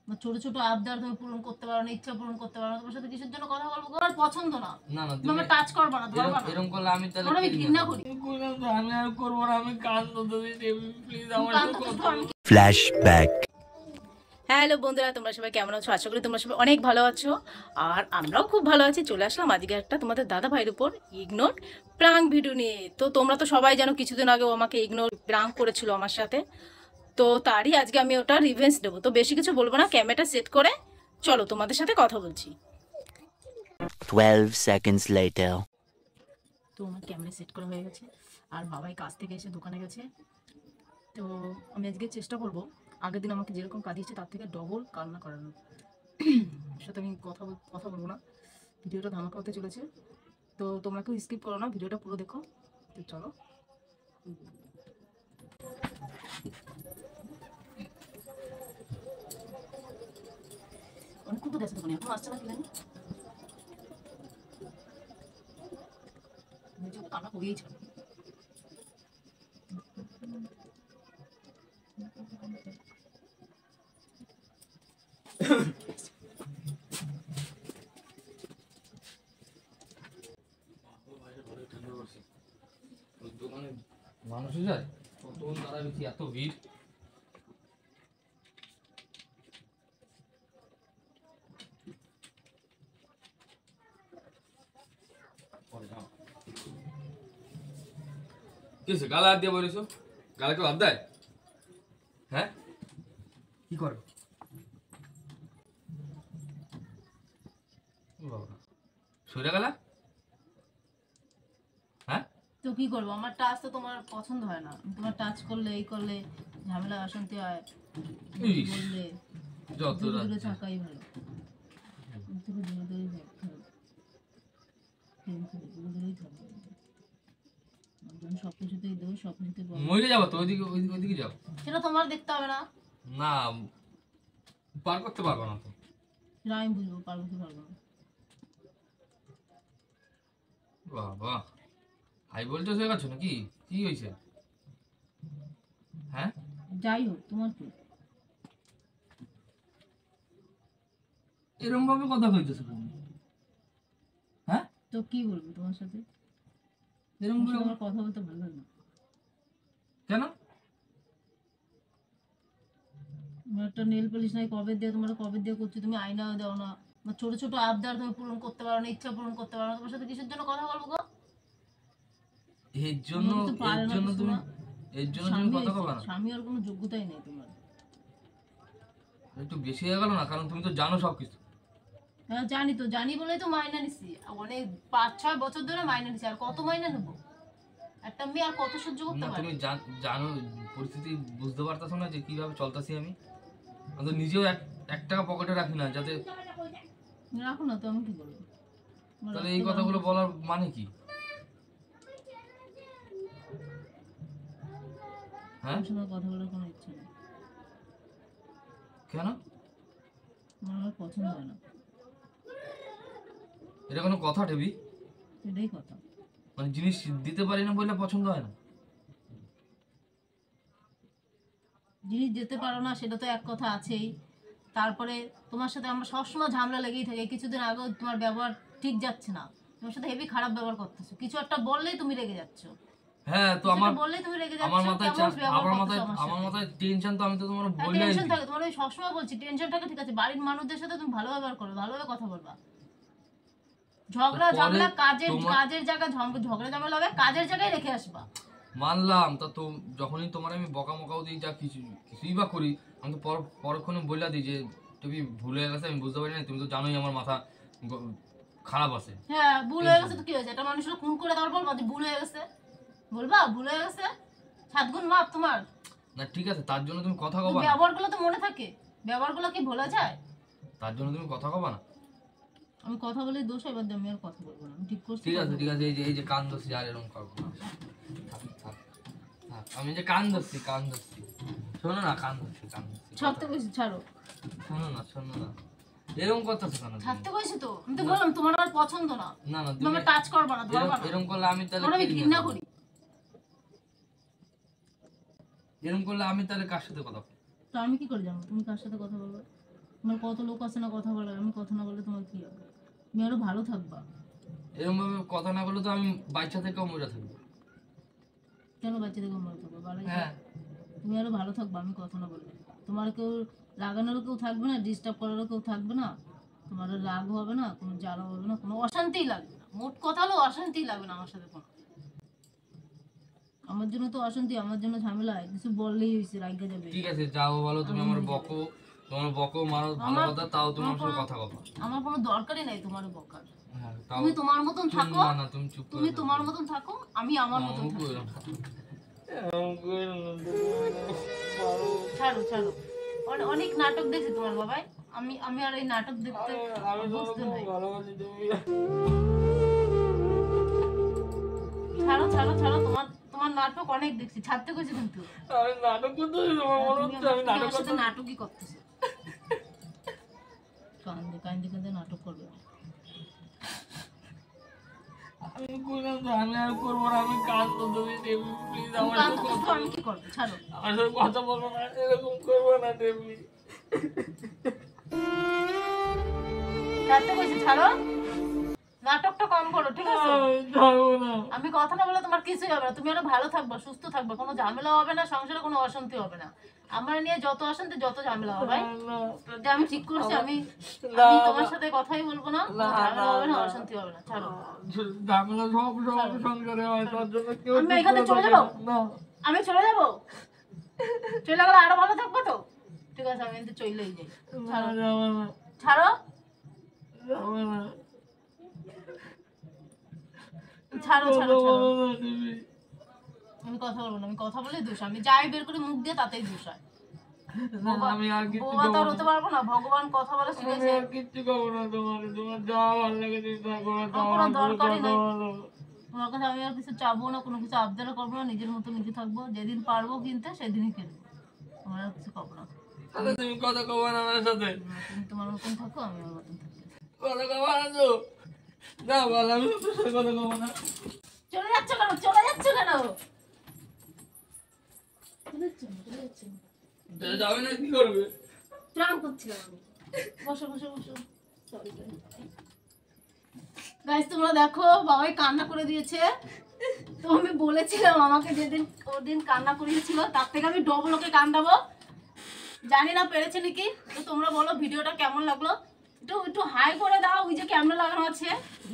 ছোট ছোট আবদার তুমি পূরণ করতে পারো না, ইচ্ছা পূরণ করতে পারো না, তোমার সাথে কিসের জন্য কথা বলবো? আমার পছন্দ না। না না তুমি টাচ করবে না, ধরবা না। এরকম করলে আমি তাহলে আমি ঘৃণা করি। আমি আর করব না, আমি কাঁদবো, তুমি প্লিজ আমার সাথে কথা বলো। ফ্ল্যাশব্যাক। হ্যালো বন্ধুরা, তোমরা সবাই কেমন আছো? আশা করি তোমরা সবাই অনেক ভালো আছো, আর আমরাও খুব ভালো আছি। চলে আসলাম আজকে একটা তোমাদের দাদা ভাইয়ের উপর ইগনোর প্রাঙ্ক ভিডিও নিয়ে। তো তোমরা তো সবাই জানো কিছুদিন আগে ও আমাকে ইগনোর প্রাঙ্ক করেছিল আমার সাথে, তো তারই আজকে আমি ওটা রিভেঞ্জ দেবো। তো বেশি কিছু বলবো না, ক্যামেরাটা সেট করে চলো তোমাদের সাথে কথা বলছি। 12 seconds later. তো আমার ক্যামেরা সেট করা হয়ে গেছে, আর বাবাই কাজ থেকে এসে দোকানে গেছে। তো আমি আজকে চেষ্টা করব আগের দিন আমাকে যেরকম কাঁদিয়েছে তার থেকে ডবল কান্না করানো। সাথে আমি কথা বলবো না, ভিডিওটা ধামাকা হতে চলেছে। তো তোমরা কেউ স্কিপ করো না, ভিডিওটা পুরো দেখো। তো চলো। অনেকক্ষণ তো গেছে দোকানে, এখন আসছে না কি জানি, কান্না করিয়েই ছিল। দোকানে মানুষ যায় তখন তারা বেশি এত ভিড়। কিসে গালা হাত দিয়ে বলেছো? গালা কেউ হাত দেয়? হ্যাঁ, কি করো? সরে গেলা? হ্যাঁ, তো কি করবো, আমার টাচ তো তোমার পছন্দ হয় না। তোমার টাচ করলে এই করলে ঝামেলা অশান্তি হয়, বললে যত দূরে থাকাই ভালো। থেকে দূরে দূরেই সবকিছুতেই দোষ, সবকিছুতে মরে যাবো তো, ওইদিকে যাও। সেটা তোমার দেখতে হবে না। না, পার করতে পারবো না তো। আমি বুঝবো পারবো কি পারবো না। বাবা, হাই ভোল্টেজ হয়ে গেছো নাকি? কি হয়েছে? হ্যাঁ, যাই হোক, তোমার কি এরকম ভাবে কথা কইতেছো তুমি? হ্যাঁ, তো কি বলবো তোমার সাথে? এরকম ভাবে আমার কথা বলতে ভালো লাগে না। কেন? আমার একটা নেল পলিশ নাই, কবে দিয়ে তোমরা কবে দিয়ে করছো? তুমি আয়নাও দাও না। ছোট ছোট আবদার তুমি পূরণ করতে পারো না, ইচ্ছা পূরণ করতে পারো না, তোমার সাথে কিসের জন্য কথা বলবো গো? এর জন্য তুমি কথা বলো না? স্বামী আর কোনো যোগ্যতাই নেই তোমার। একটু বেশি হয়ে গেল না? কারণ তুমি তো জানো সবকিছু। হ্যাঁ জানি, তো জানি বলেই তো মাইনা নিছি। অনেক 5-6 বছর ধরে মাইনা নিছি, আর কত মাইনা নেবো? একটা মেয়ে আর কত সহ্য করতে পারে? তুমি জানো পরিস্থিতি, বুঝতে পারতাছো না যে কিভাবে চলতেছি আমি? আমি তো নিজেও এক টাকা পকেটে রাখি না, যাতে রাখো না তো, আমি কি করবো? তাহলে এই কথাগুলো বলার মানে কি? হ্যাঁ, কথা বলার কোনো ইচ্ছা নেই। কেন? আমার পছন্দ হয় না। এটা কোনো কথা টেবি? এটাই কথা। মানে জিনিস দিতে পারি না বলে পছন্দ হয় না? জিনিস যেতে পারো না সেটা তো এক কথা আছেই। তারপরে তোমার সাথে আমার সবসময় ঝামেলা লেগেই থাকে। কিছুদিন আগেও তোমার ব্যবহার ঠিক যাচ্ছে না, তোমার সাথে হেভি খারাপ ব্যবহার করতেছো। কিছু একটা বললেই তুমি রেগে যাচ্ছ। হ্যাঁ, তো বললেই তুমি রেগে যাচ্ছ। আমার মাথায় টেনশন, তো আমি তো তোমার বললেই টেনশন থাকে তোমার। আমি সবসময় বলছি টেনশন থাকে, ঠিক আছে, বাড়ির মানুষদের সাথে তুমি ভালো ব্যবহার করবে, ভালোভাবে কথা বলবা। ঝগড়া ঝামেলা কাজের জায়গায় ঝগড়া ঝামেলা হবে, কাজের জায়গায় রেখে আসবা। মানলাম, তা তো যখনই তোমার আমি বকা মকাও দিই, যা কিছুই বা করি, আমি তো পরক্ষণে বলে দিই যে তুমি ভুল হয়ে গেছে, আমি বুঝতে পারি না। তুমি তো জানোই আমার মাথা খারাপ আছে। হ্যাঁ, ভুল হয়ে গেছে তো কি হয়েছে? এটা মানুষের খুন করে দেওয়ার বলবা যে ভুল হয়ে গেছে? বলবা ভুল হয়ে গেছে? 7 গুণ মাপ তোমার। না ঠিক আছে, তার জন্য তুমি কথা কবা না? ব্যবহারগুলো তো মনে থাকে, ব্যবহারগুলো কি ভোলা যায়? তার জন্য তুমি কথা কবা না? আমি কথা বলে দোষ হয়, এবার আমি আর কথা বলবো না। আমি ঠিক করছি। ঠিক আছে, এই যে কান ধরছি, আর এরকম করবো না। আমি যে কান ধরছি, শোনো না, কান ধরছি। ছাড়তে কইছি, ছাড়ো। শোনো না, এরকম করতেছো কেন? ছাড়তে কইছি তো, আমি তো বললাম তোমার আর পছন্দ না। না তুমি আমাকে টাচ করবা না, ধরবা না। এরকম করলে আমি তাহলে আমি ঘৃণা করি। এরকম করলে আমি তাহলে কার সাথে কথা বলবো? তো আমি কি করে জানবো তুমি কার সাথে কথা বলবে? তোমার কত লোক আছে না কথা বলার, আমি কথা না বললে তোমার কি হবে? তুমি আরো ভালো থাকবা। এরকম ভাবে কথা না বললে তো আমি বাচ্চা থেকেও মরে থাকবো। কেন বাচ্চা থেকে মনে থাকবে? হ্যাঁ তুমি আরো ভালো থাকবা আমি কথা না বললে। তোমার কেউ লাগানোরও কেউ থাকবে না, ডিস্টার্ব করারও কেউ থাকবে না, তোমার রাগ হবে না, কোনো জ্বালা হবে না, কোনো অশান্তিই লাগবে না। মোট কথা হলো অশান্তিই লাগবে না আমার সাথে কোনো। আমার জন্য তো অশান্তি, আমার জন্য ঝামেলা, কিছু বললেই হয়েছে রাগে যাবে। ঠিক আছে যাও বলো, তুমি আমার বকো, তোমার বকো মারো ভালো কথা, তাও তোমার সাথে কথা বলো। আমার কোনো দরকারই নাই তোমার বকার। হ্যাঁ তাও তুমি তোমার মতন থাকো, না না তুমি চুপ তুমি করে তোমার মতন থাকো, আমি আমার মতন থাকো। ছাড়ো ছাড়ো, অনেক নাটক দেখছি তোমার বাবাই, আমি আমি আর এই নাটক দেখতে অভ্যস্ত নই। ছাড়ো ছাড়ো ছাড়ো, তোমার তোমার নাটক অনেক দেখছি, ছাড়তে কইছি কিন্তু। আমি নাটক করতে তোমার মনে হচ্ছে আমি নাটক আমার সাথে নাটকই করতেছে, কান্দে কান্দে কান্দে নাটক করবে। আমি কইলাম যে আমি আর করবো না, আমি কাজ তো তুমি দেবী প্লিজ আমার সাথে কান্দো, আমি কি করবো? ছাড়ো, আমার সাথে কথা বলো না, এরকম করবো না দেবী। ছাড়তে কইছি, ছাড়ো, নাটকটা কম করো ঠিক আছে? যাবো না। আমি কথা না বলে তোমার কিছুই হবে না, তুমি আরো ভালো থাকবা, সুস্থ থাকবা, কোনো ঝামেলা হবে না, সংসারে কোনো অশান্তি হবে না। আমার নিয়ে যত অশান্তি যত ঝামেলা হবে, যে আমি ঠিক করছি, আমি আমি তোমার সাথে কথাই বলবো না, কোনো ঝামেলা হবে না, অশান্তি হবে না। ছাড়ো, ঝামেলা সব সব সংসারে হয়, তার জন্য কেউ আমি এখান থেকে চলে যাবো, না। আমি চলে যাবো, চলে গেলে আরো ভালো থাকবো তো। ঠিক আছে আমি কিন্তু চলেই যাই। ছাড়ো যাবো না, ছাড়ো যাবো না, ছাড়ো ছাড়ো ছাড়ো, বলো না দেবী। আমি কথা বলবো না, আমি কথা বলে দোষ, আমি যাই বের করে মুখ দিয়ে তাতেই দোষ হয়। না, আমি আর কিছু বউয়া তো আর হতে পারবো না, ভগবান কথা বলা আমি শিখেছে। আর কিচ্ছু করবো না তোমার, তোমার যা ভালো লাগে তুমি তা করো, তাও কোনো আমার দরকারই কথা নাই। বলো। তোমার কাছে আমি আর কিছু চাবো না, কোনো কিছু আবদারও করবো না, নিজের মতো নিজে থাকবো, যেদিন পারবো কিনতে সেদিনই কিনবো, তোমার আর কিছু করবো না। তাহলে তুমি কথা কবো না আমার সাথে, তুমি তোমার মতন থাকো, আমি আমার মতন থাকি। কথা কবো না তো, না বল আমি তোর সাথে কথা কবো না। চলে যাচ্ছ কেন? চলে যাচ্ছ কেন? চলে যাচ্ছ না, চলে যাচ্ছ না। তাহলে যাবে না কি করবে? প্রাণ করছিলাম আমি। বসো বসো বসো, সরি গাইস, তোমরা দেখো বাবাই কান্না করে দিয়েছে। তো আমি বলেছিলাম আমাকে যেদিন ওদিন কান্না করিয়েছিল তার থেকে আমি ডবল ওকে কান্দাবো, জানি না পেরেছে নাকি। তো তোমরা বলো ভিডিওটা কেমন লাগলো, একটু একটু হাই করে দাও, ওই যে ক্যামেরা লাগানো আছে,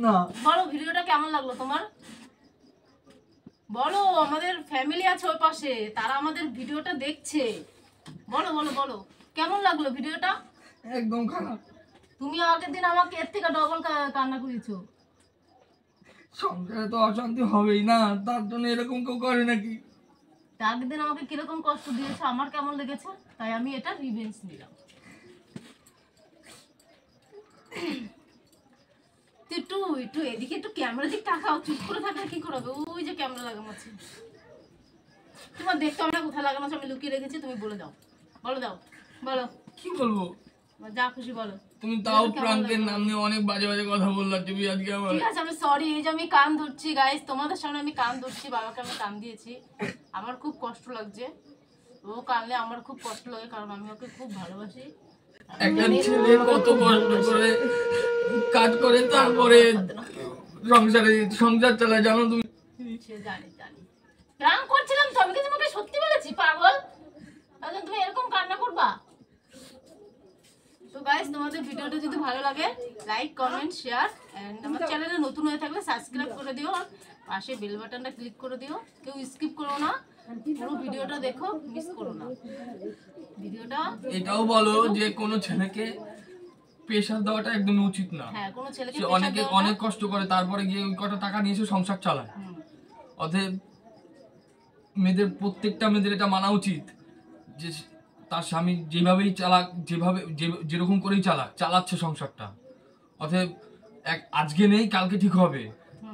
না বলো ভিডিওটা কেমন লাগলো তোমার, বলো। আমাদের ফ্যামিলি আছে ওই পাশে, তারা আমাদের ভিডিওটা দেখছে, বলো বলো বলো কেমন লাগলো ভিডিওটা। একদম খারাপ। তুমি আগের দিন আমাকে এর থেকে ডবল কান্না করিয়েছো। সংসারে তো অশান্তি হবেই না, তার জন্য এরকম কেউ করে নাকি? তা আগের দিন আমাকে কিরকম কষ্ট দিয়েছে, আমার কেমন লেগেছে, তাই আমি এটা রিভেঞ্জ নিলাম। একটু একটু এদিকে একটু ক্যামেরা দিক তাকাও, চুপ করে থাকলে কি করবে? ওই যে ক্যামেরা লাগানো আছে, তোমার দেখতে আমরা কোথায় লাগানো আছে, আমি লুকিয়ে রেখেছি, তুমি বলে দাও, বলে দাও, বলো কি বলবো? যা খুশি বলো। তুমি তাও প্রাঙ্কের নাম নিয়ে অনেক বাজে বাজে কথা বললা তুমি আজকে আমার। ঠিক আছে আমি সরি, এই যে আমি কান ধরছি গাইস, তোমাদের সামনে আমি কান ধরছি, বাবাকে আমি কান দিয়েছি, আমার খুব কষ্ট লাগছে। ও কানলে আমার খুব কষ্ট লাগে, কারণ আমি ওকে খুব ভালোবাসি। একটা ছেলে কত কষ্ট করে কাজ করে তারপরে সংসার চালায়, জানো তুমি? সে জানি জানি, প্রাণ করছিলাম তো, আমি কি তোমাকে সত্যি বলেছি পাগল? তাহলে তুমি এরকম কান্না করবা? তো গাইস, তোমাদের ভিডিওটা যদি ভালো লাগে লাইক কমেন্ট শেয়ার, এন্ড আমার চ্যানেলে নতুন হয়ে থাকলে সাবস্ক্রাইব করে দিও, আর পাশে বেল বাটনটা ক্লিক করে দিও, কেউ স্কিপ করো না, পুরো ভিডিওটা দেখো, মিস করো না ভিডিওটা। এটাও বলো যে কোনো ছেলেকে প্রেশার দেওয়াটা একদম উচিত না। হ্যাঁ, কোনো ছেলেকে সে অনেকে অনেক কষ্ট করে তারপরে গিয়ে ওই কটা টাকা নিয়ে এসে সংসার চালায়। অতএব মেয়েদের, প্রত্যেকটা মেয়েদের এটা মানা উচিত যে তার স্বামী যেভাবেই চালাক, যেভাবে যেরকম করেই চালাচ্ছে সংসারটা, অতএব আজকে নেই কালকে ঠিক হবে,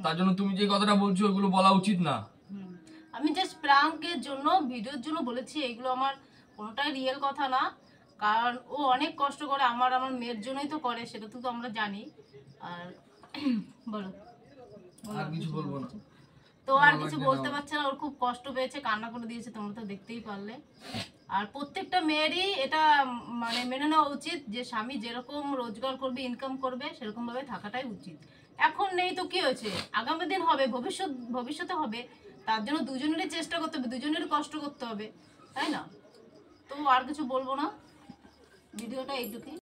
তার জন্য তুমি যে কথাটা বলছো ওগুলো বলা উচিত না। আমি জাস্ট প্রাঙ্কের জন্য, ভিডিওর জন্য বলেছি, এগুলো আমার কোনোটাই রিয়েল কথা না, কারণ ও অনেক কষ্ট করে আমার মেয়ের জন্যই তো করে, সেটা তো আমরা জানি। আর বলো, আর কিছু বলবো না। তো আর কিছু বলতে পারছে না, ওর খুব কষ্ট পেয়েছে, কান্না করে দিয়েছে, তোমরা তো দেখতেই পারলে। আর প্রত্যেকটা মেয়েরই এটা মানে মেনে নেওয়া উচিত যে স্বামী যেরকম রোজগার করবে, ইনকাম করবে, সেরকম ভাবে থাকাটাই উচিত। এখন নেই তো কি হয়েছে, আগামী দিন হবে, ভবিষ্যতে হবে, তার জন্য দুজনেরই চেষ্টা করতে হবে, দুজনেরই কষ্ট করতে হবে, তাই না? তো আর কিছু বলবো না, ভিডিওটা এইটুকুই।